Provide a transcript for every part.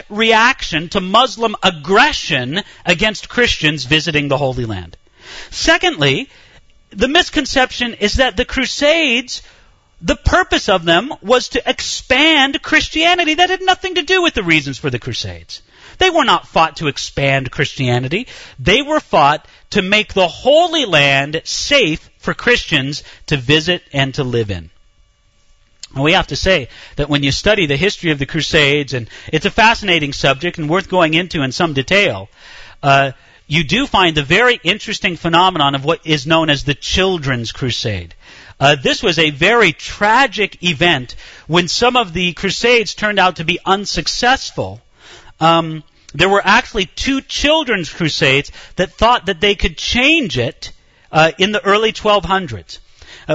reaction to Muslim aggression against Christians visiting the Holy Land. Secondly, the misconception is that the Crusades, the purpose of them was to expand Christianity. That had nothing to do with the reasons for the Crusades. They were not fought to expand Christianity. They were fought to make the Holy Land safe for Christians to visit and to live in. And we have to say that when you study the history of the Crusades, and it's a fascinating subject and worth going into in some detail, you do find the very interesting phenomenon of what is known as the Children's Crusade. This was a very tragic event when some of the Crusades turned out to be unsuccessful. There were actually 2 children's crusades that thought that they could change it in the early 1200s.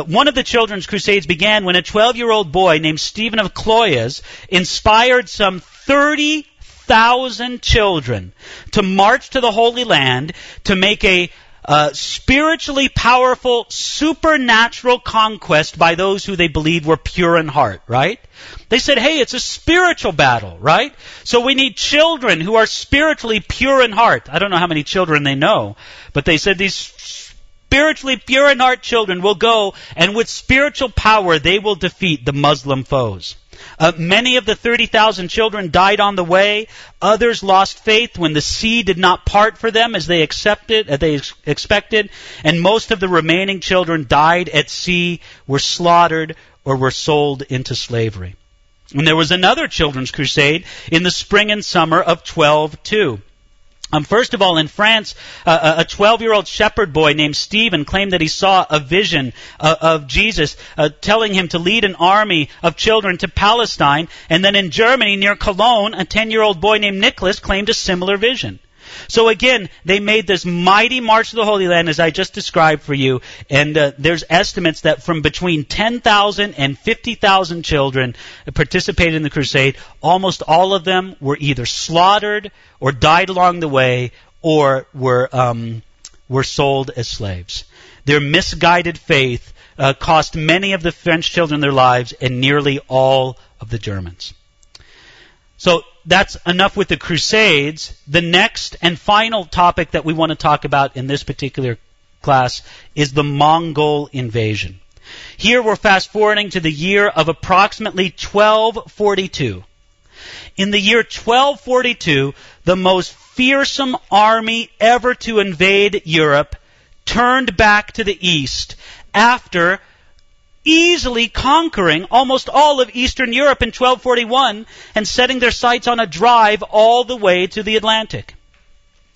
One of the children's crusades began when a 12-year-old boy named Stephen of Cloyes inspired some 30,000 children to march to the Holy Land to make a spiritually powerful, supernatural conquest by those who they believed were pure in heart, right? They said, hey, it's a spiritual battle, right? So we need children who are spiritually pure in heart. I don't know how many children they know, but they said these spiritually pure in heart children will go, and with spiritual power they will defeat the Muslim foes. Many of the 30,000 children died on the way. Others lost faith when the sea did not part for them as they expected. And most of the remaining children died at sea, were slaughtered, or were sold into slavery. And there was another children's crusade in the spring and summer of 1202. First of all, in France, a 12-year-old shepherd boy named Stephen claimed that he saw a vision of Jesus telling him to lead an army of children to Palestine. And then in Germany, near Cologne, a 10-year-old boy named Nicholas claimed a similar vision. So again, they made this mighty march to the Holy Land, as I just described for you, and there's estimates that from between 10,000 and 50,000 children participated in the crusade. Almost all of them were either slaughtered or died along the way or were sold as slaves. Their misguided faith cost many of the French children their lives and nearly all of the Germans. So that's enough with the Crusades. The next and final topic that we want to talk about in this particular class is the Mongol invasion. Here we're fast-forwarding to the year of approximately 1242. In the year 1242, the most fearsome army ever to invade Europe turned back to the east after easily conquering almost all of Eastern Europe in 1241 and setting their sights on a drive all the way to the Atlantic.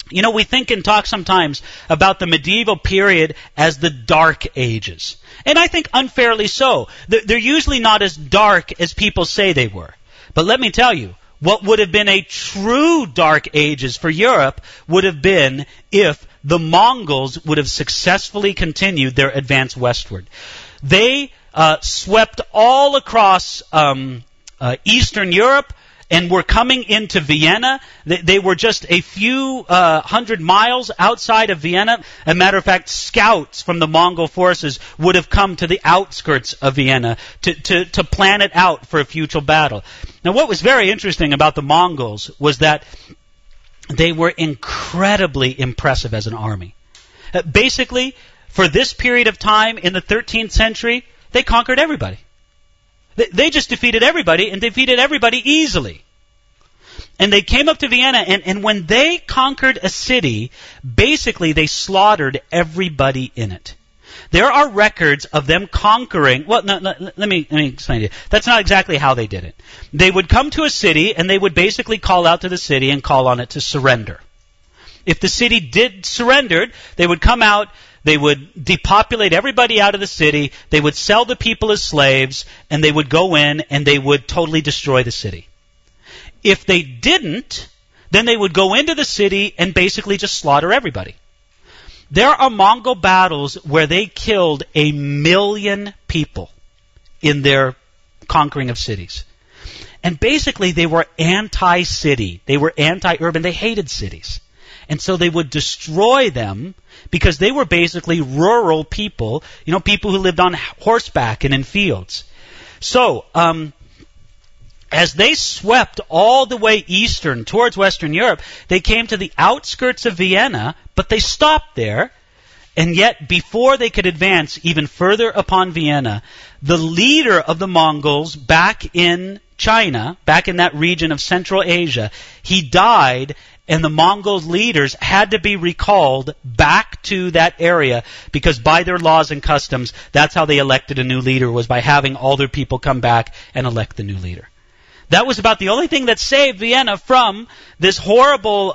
You know, we think and talk sometimes about the medieval period as the Dark Ages. And I think unfairly so. They're usually not as dark as people say they were. But let me tell you, what would have been a true Dark Ages for Europe would have been if the Mongols would have successfully continued their advance westward. They swept all across Eastern Europe and were coming into Vienna. They were just a few hundred miles outside of Vienna. As a matter of fact, scouts from the Mongol forces would have come to the outskirts of Vienna to plan it out for a future battle. Now, what was very interesting about the Mongols was that they were incredibly impressive as an army. Basically, for this period of time in the 13th century, they conquered everybody. They just defeated everybody, and defeated everybody easily. And they came up to Vienna, and when they conquered a city, basically they slaughtered everybody in it. There are records of them conquering. Well, no, let me explain to you. That's not exactly how they did it. They would come to a city, and they would basically call out to the city and call on it to surrender. If the city did surrender, they would come out. They would depopulate everybody out of the city. They would sell the people as slaves, and they would go in and they would totally destroy the city. If they didn't, then they would go into the city and basically just slaughter everybody. There are Mongol battles where they killed 1 million people in their conquering of cities. And basically they were anti-city. They were anti-urban. They hated cities. And so they would destroy them because they were basically rural people, people who lived on horseback and in fields. So, as they swept all the way eastern towards Western Europe, they came to the outskirts of Vienna, but they stopped there. And yet, before they could advance even further upon Vienna, the leader of the Mongols back in China, back in that region of Central Asia, he died, and the Mongol leaders had to be recalled back to that area because by their laws and customs, that's how they elected a new leader, was by having all their people come back and elect the new leader. That was about the only thing that saved Vienna from this horrible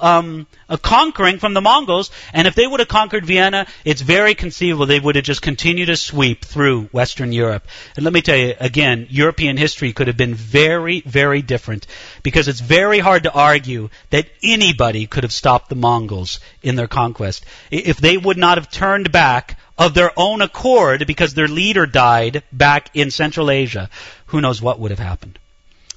conquering from the Mongols. And if they would have conquered Vienna, it's very conceivable they would have just continued to sweep through Western Europe. And let me tell you, again, European history could have been very, very different because it's very hard to argue that anybody could have stopped the Mongols in their conquest. If they would not have turned back of their own accord because their leader died back in Central Asia, who knows what would have happened.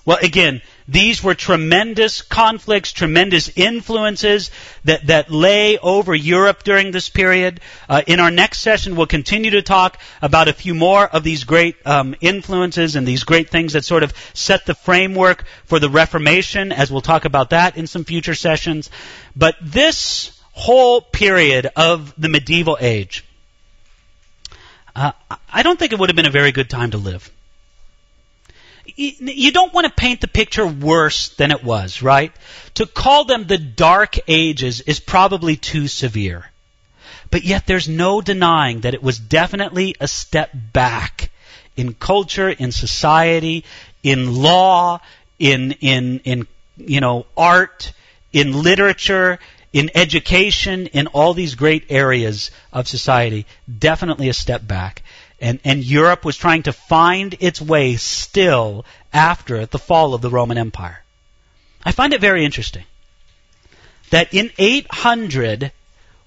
Well, again, these were tremendous conflicts, tremendous influences that lay over Europe during this period. In our next session, we'll continue to talk about a few more of these great influences and these great things that sort of set the framework for the Reformation, as we'll talk about that in some future sessions. But this whole period of the medieval age, I don't think it would have been a very good time to live. You don't want to paint the picture worse than it was, right? To call them the Dark Ages is probably too severe. But yet there's no denying that it was definitely a step back in culture, in society, in law, in art, in literature, in education, in all these great areas of society. Definitely a step back. And Europe was trying to find its way still after the fall of the Roman Empire. I find it very interesting that in 800,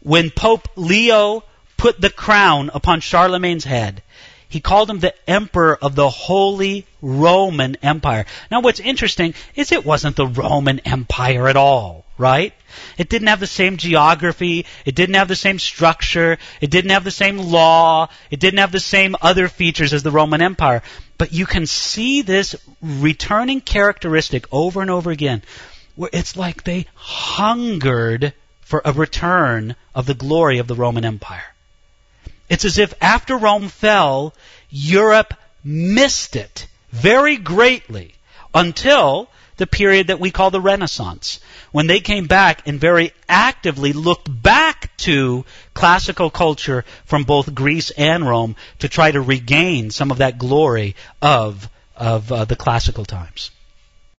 when Pope Leo put the crown upon Charlemagne's head, he called him the Emperor of the Holy Roman Empire. Now what's interesting is it wasn't the Roman Empire at all, right? It didn't have the same geography. It didn't have the same structure. It didn't have the same law. It didn't have the same other features as the Roman Empire. But you can see this returning characteristic over and over again, where it's like they hungered for a return of the glory of the Roman Empire. It's as if after Rome fell, Europe missed it very greatly until the period that we call the Renaissance, when they came back and very actively looked back to classical culture from both Greece and Rome to try to regain some of that glory of the classical times.